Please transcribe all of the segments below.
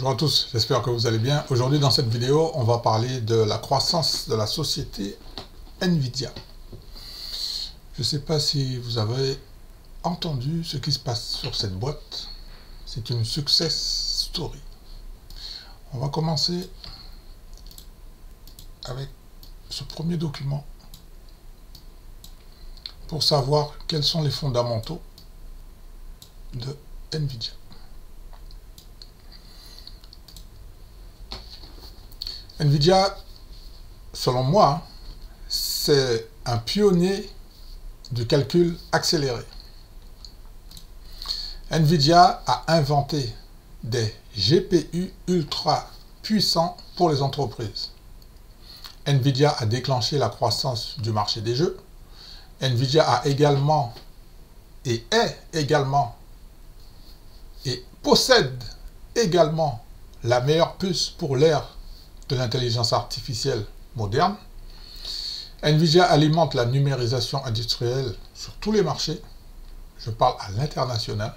Bonjour à tous, j'espère que vous allez bien. Aujourd'hui dans cette vidéo, on va parler de la croissance de la société Nvidia. Je ne sais pas si vous avez entendu ce qui se passe sur cette boîte. C'est une success story. On va commencer avec ce premier document pour savoir quels sont les fondamentaux de Nvidia. Nvidia, selon moi, c'est un pionnier du calcul accéléré. Nvidia a inventé des GPU ultra puissants pour les entreprises. Nvidia a déclenché la croissance du marché des jeux. Nvidia a également et possède également la meilleure puce pour l'ère de l'intelligence artificielle moderne. Nvidia alimente la numérisation industrielle sur tous les marchés. Je parle à l'international.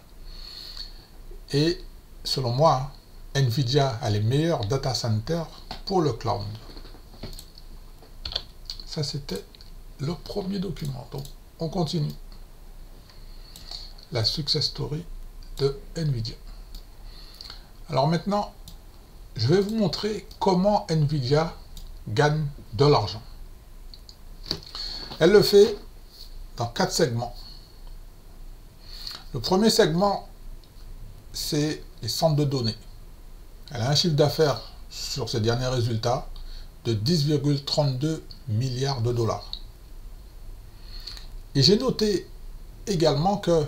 Et selon moi, Nvidia a les meilleurs data centers pour le cloud. Ça, c'était le premier document. Donc, on continue. La success story de Nvidia. Alors maintenant, je vais vous montrer comment Nvidia gagne de l'argent. Elle le fait dans 4 segments. Le premier segment, c'est les centres de données. Elle a un chiffre d'affaires sur ses derniers résultats de 10,32 milliards de dollars. Et j'ai noté également que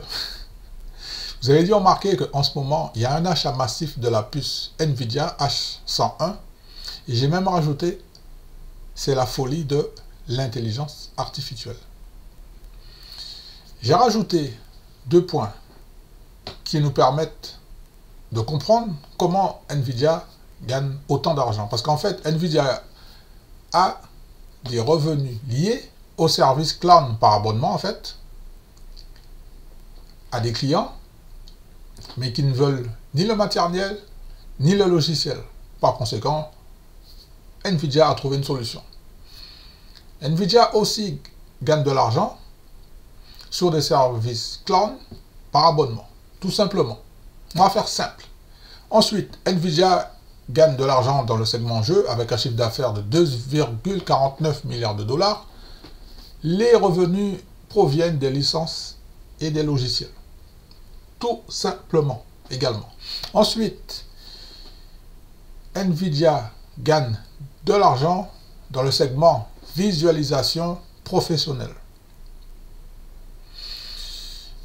vous avez dû remarquer qu'en ce moment, il y a un achat massif de la puce Nvidia H101. Et j'ai même rajouté, c'est la folie de l'intelligence artificielle. J'ai rajouté 2 points qui nous permettent de comprendre comment Nvidia gagne autant d'argent. Parce qu'en fait, Nvidia a des revenus liés au service cloud par abonnement, en fait, à des clients, mais qui ne veulent ni le matériel, ni le logiciel. Par conséquent, Nvidia a trouvé une solution. Nvidia aussi gagne de l'argent sur des services cloud par abonnement, tout simplement. On va faire simple. Ensuite, Nvidia gagne de l'argent dans le segment jeu avec un chiffre d'affaires de 2,49 milliards de dollars. Les revenus proviennent des licences et des logiciels. Tout simplement, également. Ensuite, Nvidia gagne de l'argent dans le segment visualisation professionnelle.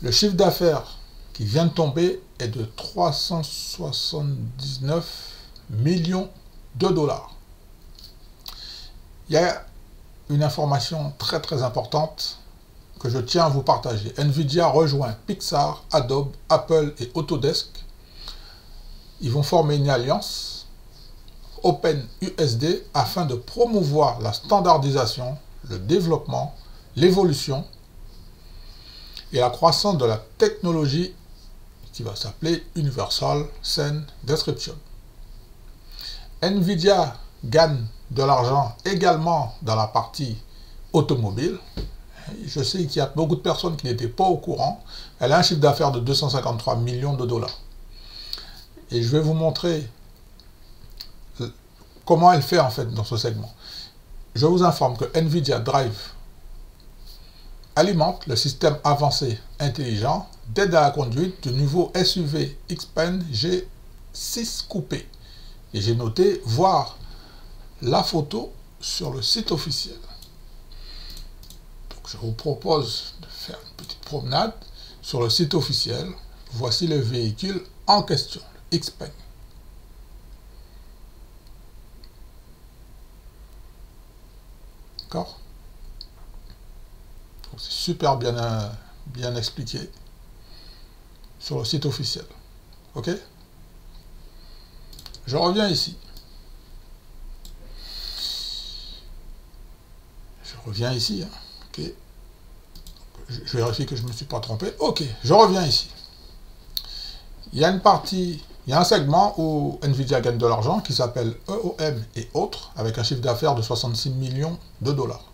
Le chiffre d'affaires qui vient de tomber est de 379 millions de dollars. Il y a une information très importante que je tiens à vous partager. Nvidia rejoint Pixar, Adobe, Apple et Autodesk. Ils vont former une alliance OpenUSD afin de promouvoir la standardisation, le développement, l'évolution et la croissance de la technologie qui va s'appeler Universal Scene Description. Nvidia gagne de l'argent également dans la partie automobile. Je sais qu'il y a beaucoup de personnes qui n'étaient pas au courant. Elle a un chiffre d'affaires de 253 millions de dollars. Et je vais vous montrer comment elle fait en fait dans ce segment. Je vous informe que Nvidia Drive alimente le système avancé intelligent d'aide à la conduite du nouveau SUV Xpeng G6 Coupé. Et j'ai noté voir la photo sur le site officiel. Je vous propose de faire une petite promenade sur le site officiel. Voici le véhicule en question, le Xpeng. D'accord? C'est super bien expliqué sur le site officiel. Ok? Je reviens ici. Hein. Ok. Je vérifie que je ne me suis pas trompé. Ok, je reviens ici. Il y a une partie Il y a un segment où Nvidia gagne de l'argent qui s'appelle EOM et autres, avec un chiffre d'affaires de 66 millions de dollars.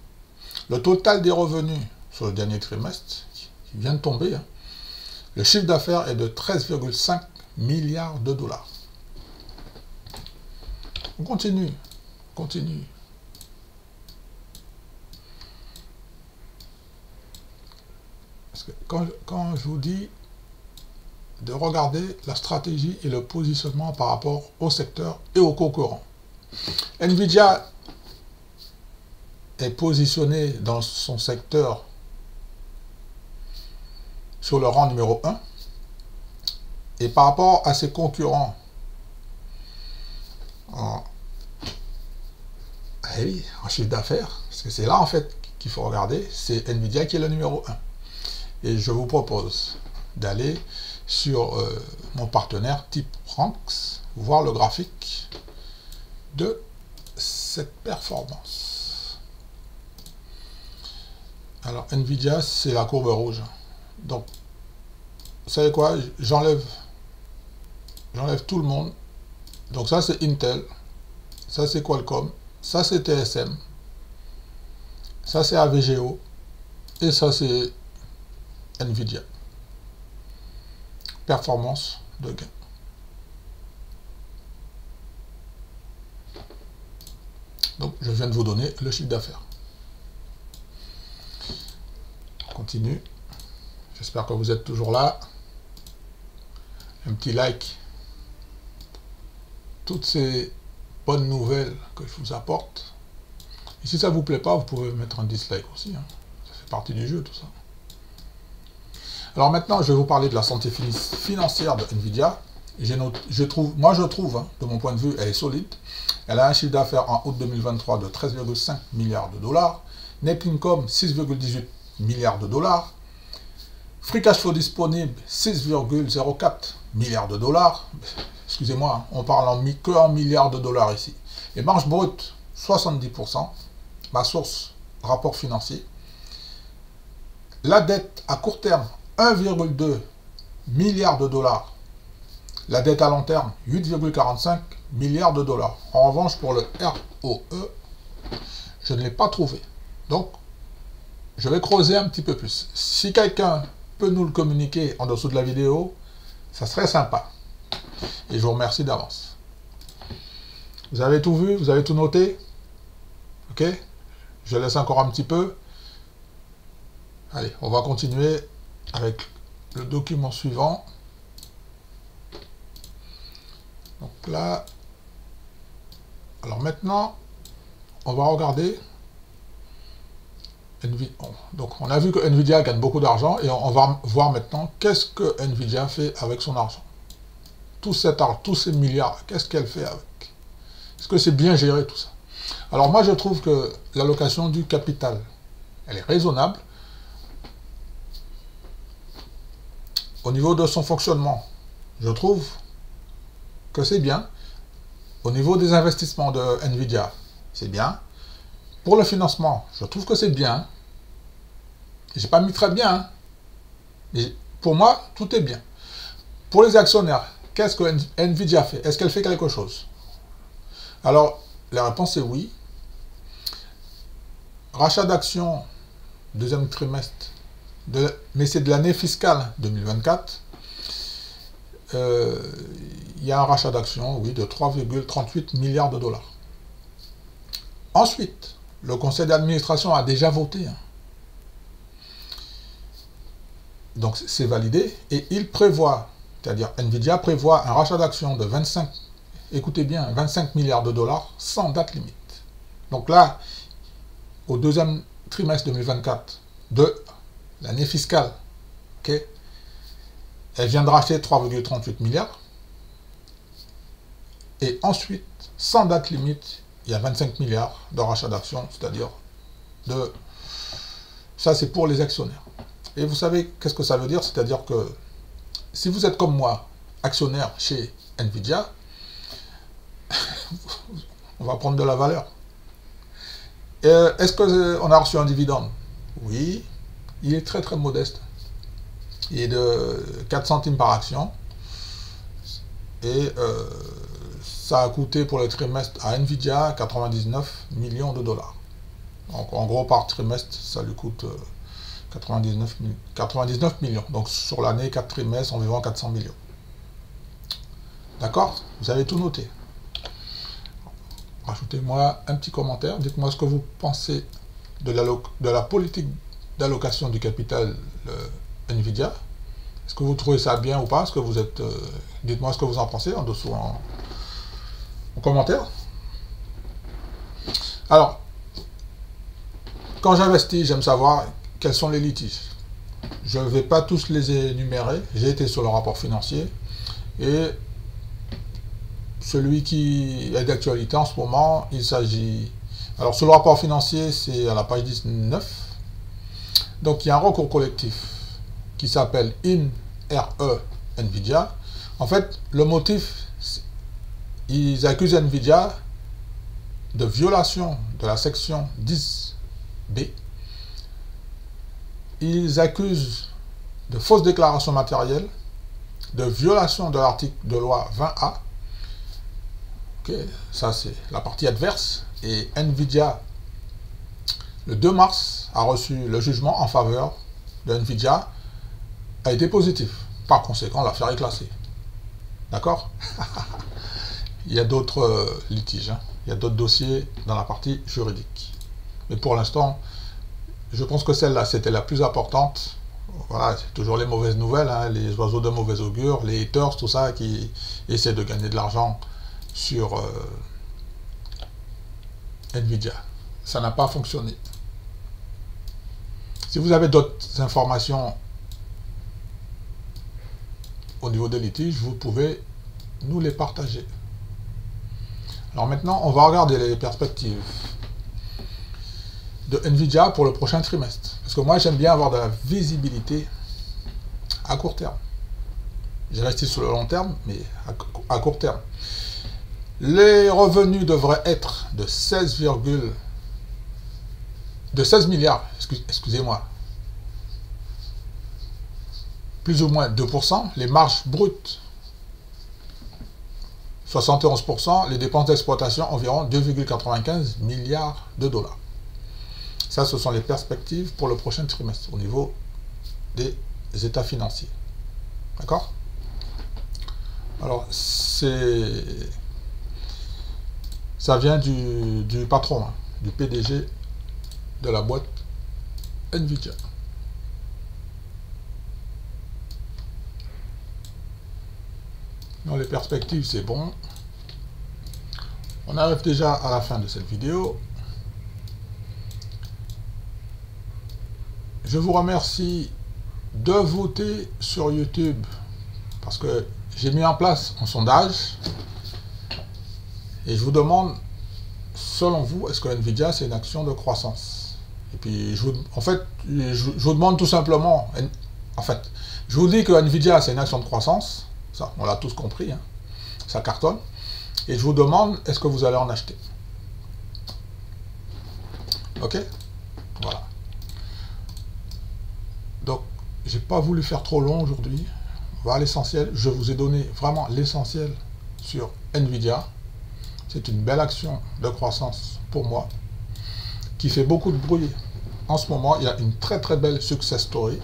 Le total des revenus sur le dernier trimestre, qui vient de tomber, hein, le chiffre d'affaires est de 13,5 milliards de dollars. On continue, continue. Parce que quand je vous dis de regarder la stratégie et le positionnement par rapport au secteur et aux concurrents. Nvidia est positionné dans son secteur sur le rang numéro 1 et par rapport à ses concurrents en chiffre d'affaires, parce que c'est là en fait qu'il faut regarder, c'est Nvidia qui est le numéro 1. Et je vous propose d'aller sur mon partenaire TipRanks, voir le graphique de cette performance. Alors Nvidia, c'est la courbe rouge. Donc, vous savez quoi, j'enlève tout le monde. Donc ça c'est Intel, ça c'est Qualcomm, ça c'est TSM, ça c'est AVGO, et ça c'est Nvidia. Performance de gain. Donc je viens de vous donner le chiffre d'affaires. On continue. J'espère que vous êtes toujours là. Un petit like. Toutes ces bonnes nouvelles que je vous apporte. Et si ça vous plaît pas, vous pouvez mettre un dislike aussi, hein. Ça fait partie du jeu tout ça. Alors maintenant, je vais vous parler de la santé financière de Nvidia. Moi je trouve, hein, de mon point de vue, elle est solide. Elle a un chiffre d'affaires en août 2023 de 13,5 milliards de dollars. Net income 6,18 milliards de dollars. Free cash flow disponible 6,04 milliards de dollars. Excusez-moi, hein, on parle que en milliards de dollars ici. Et marge brute 70%. Ma source, rapport financier. La dette à court terme 1,2 milliard de dollars. La dette à long terme, 8,45 milliards de dollars. En revanche, pour le ROE, je ne l'ai pas trouvé. Donc, je vais creuser un petit peu plus. Si quelqu'un peut nous le communiquer en dessous de la vidéo, ça serait sympa. Et je vous remercie d'avance. Vous avez tout vu? Vous avez tout noté? Ok? Je laisse encore un petit peu. Allez, on va continuer avec le document suivant. Donc là, alors maintenant, on va regarder. Donc on a vu que Nvidia gagne beaucoup d'argent et on va voir maintenant qu'est-ce que Nvidia fait avec son argent. Tout cet argent, tous ces milliards, qu'est-ce qu'elle fait avec? Est-ce que c'est bien géré tout ça? Alors moi je trouve que l'allocation du capital, elle est raisonnable. Au niveau de son fonctionnement, je trouve que c'est bien. Au niveau des investissements de Nvidia, c'est bien. Pour le financement, je trouve que c'est bien. J'ai pas mis très bien, hein. Mais pour moi, tout est bien. Pour les actionnaires, qu'est-ce que Nvidia fait? Est-ce qu'elle fait quelque chose? Alors, la réponse est oui. Rachat d'actions, deuxième trimestre, mais c'est de l'année fiscale 2024. Il y a un rachat d'actions, oui, de 3,38 milliards de dollars. Ensuite, le conseil d'administration a déjà voté. Hein. Donc c'est validé et il prévoit, c'est-à-dire Nvidia prévoit un rachat d'actions de 25, écoutez bien, 25 milliards de dollars sans date limite. Donc là, au deuxième trimestre 2024 de l'année fiscale, okay, elle vient de racheter 3,38 milliards. Et ensuite, sans date limite, il y a 25 milliards de rachat d'actions, c'est-à-dire de... Ça, c'est pour les actionnaires. Et vous savez qu'est-ce que ça veut dire? C'est-à-dire que si vous êtes comme moi, actionnaire chez Nvidia, on va prendre de la valeur. Est-ce qu'on a reçu un dividende? Oui, il est très très modeste. Il est de 4 centimes par action. et ça a coûté pour le trimestre à Nvidia 99 millions de dollars. Donc en gros par trimestre ça lui coûte 99 millions. Donc sur l'année, 4 trimestres, environ 400 millions. D'accord? Vous avez tout noté. Rajoutez-moi un petit commentaire. Dites-moi ce que vous pensez de la politique d'allocation du capital Nvidia. Est-ce que vous trouvez ça bien ou pas? Est-ce que vous êtes... dites-moi ce que vous en pensez en dessous en commentaire. Alors, quand j'investis, j'aime savoir quels sont les litiges. Je ne vais pas tous les énumérer. J'ai été sur le rapport financier et celui qui est d'actualité en ce moment, il s'agit... Alors sur le rapport financier, c'est à la page 19. Donc il y a un recours collectif qui s'appelle INRE Nvidia. En fait, le motif, ils accusent Nvidia de violation de la section 10B. Ils accusent de fausses déclarations matérielles, de violation de l'article de loi 20A. Ok, ça c'est la partie adverse. Et Nvidia, le 2 mars, a reçu le jugement en faveur de Nvidia, a été positif. Par conséquent, l'affaire est classée. D'accord? Il y a d'autres litiges, hein. Il y a d'autres dossiers dans la partie juridique. Mais pour l'instant, je pense que celle-là, c'était la plus importante. Voilà, c'est toujours les mauvaises nouvelles, hein, les oiseaux de mauvais augure, les haters, tout ça, qui essaient de gagner de l'argent sur Nvidia. Ça n'a pas fonctionné. Si vous avez d'autres informations au niveau des litiges, vous pouvez nous les partager. Alors maintenant, on va regarder les perspectives de Nvidia pour le prochain trimestre. Parce que moi, j'aime bien avoir de la visibilité à court terme. J'investis sur le long terme, mais à court terme. Les revenus devraient être de 16 milliards, excusez-moi, plus ou moins 2%, les marges brutes 71%, les dépenses d'exploitation environ 2,95 milliards de dollars. Ça, ce sont les perspectives pour le prochain trimestre au niveau des états financiers. D'accord? Alors, ça vient du patron, hein, du PDG de la boîte Nvidia. Dans les perspectives, c'est bon. On arrive déjà à la fin de cette vidéo. Je vous remercie de voter sur YouTube parce que j'ai mis en place un sondage et je vous demande, selon vous, est-ce que Nvidia c'est une action de croissance? Et puis, je vous demande tout simplement, je vous dis que Nvidia c'est une action de croissance, ça on l'a tous compris, hein, ça cartonne, et je vous demande, est-ce que vous allez en acheter? Ok? Voilà. Donc, j'ai pas voulu faire trop long aujourd'hui. On va à l'essentiel. Je vous ai donné vraiment l'essentiel sur Nvidia. C'est une belle action de croissance pour moi, qui fait beaucoup de bruit. En ce moment, il y a une très très belle success story.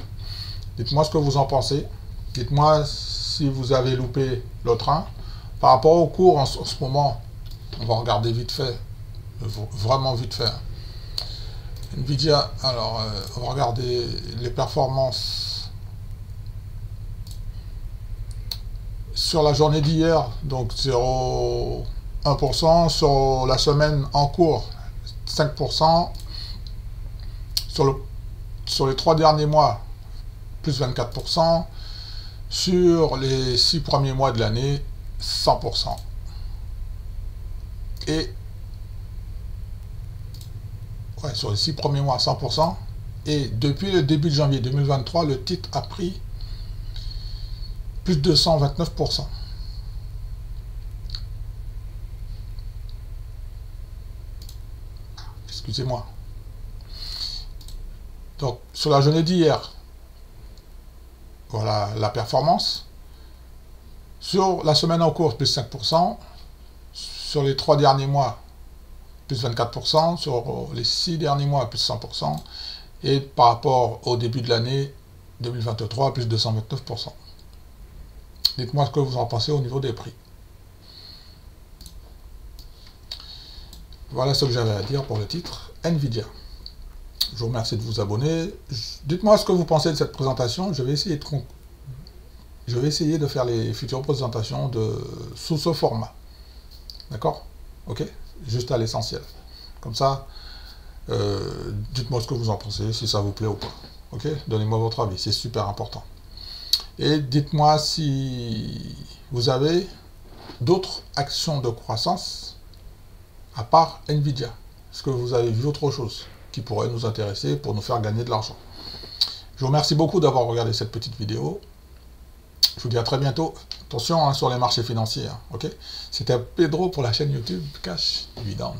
Dites-moi ce que vous en pensez. Dites-moi si vous avez loupé le train. Par rapport au cours, en ce moment, on va regarder vite fait. Vraiment vite fait. Nvidia, alors on va regarder les performances sur la journée d'hier, donc 0,1%, sur la semaine en cours 5%, sur les 3 derniers mois plus 24%, sur les 6 premiers mois de l'année 100%. Et ouais, sur les 6 premiers mois, 100%. Et depuis le début de janvier 2023, le titre a pris plus de 229%. Excusez-moi. Donc, sur la journée d'hier, voilà la performance. Sur la semaine en cours, plus 5%. Sur les 3 derniers mois, plus 24%. Sur les 6 derniers mois, plus 100%. Et par rapport au début de l'année 2023, plus 229%. Dites-moi ce que vous en pensez au niveau des prix. Voilà ce que j'avais à dire pour le titre Nvidia. Je vous remercie de vous abonner. Dites-moi ce que vous pensez de cette présentation. Je vais essayer de faire les futures présentations sous ce format. D'accord? Ok? Juste à l'essentiel. Comme ça, dites-moi ce que vous en pensez, si ça vous plaît ou pas. Ok? Donnez-moi votre avis, c'est super important. Et dites-moi si vous avez d'autres actions de croissance à part Nvidia. Est-ce que vous avez vu autre chose qui pourrait nous intéresser pour nous faire gagner de l'argent? Je vous remercie beaucoup d'avoir regardé cette petite vidéo. Je vous dis à très bientôt. Attention hein, sur les marchés financiers. Hein, ok? C'était Pedro pour la chaîne YouTube Cash Dividende.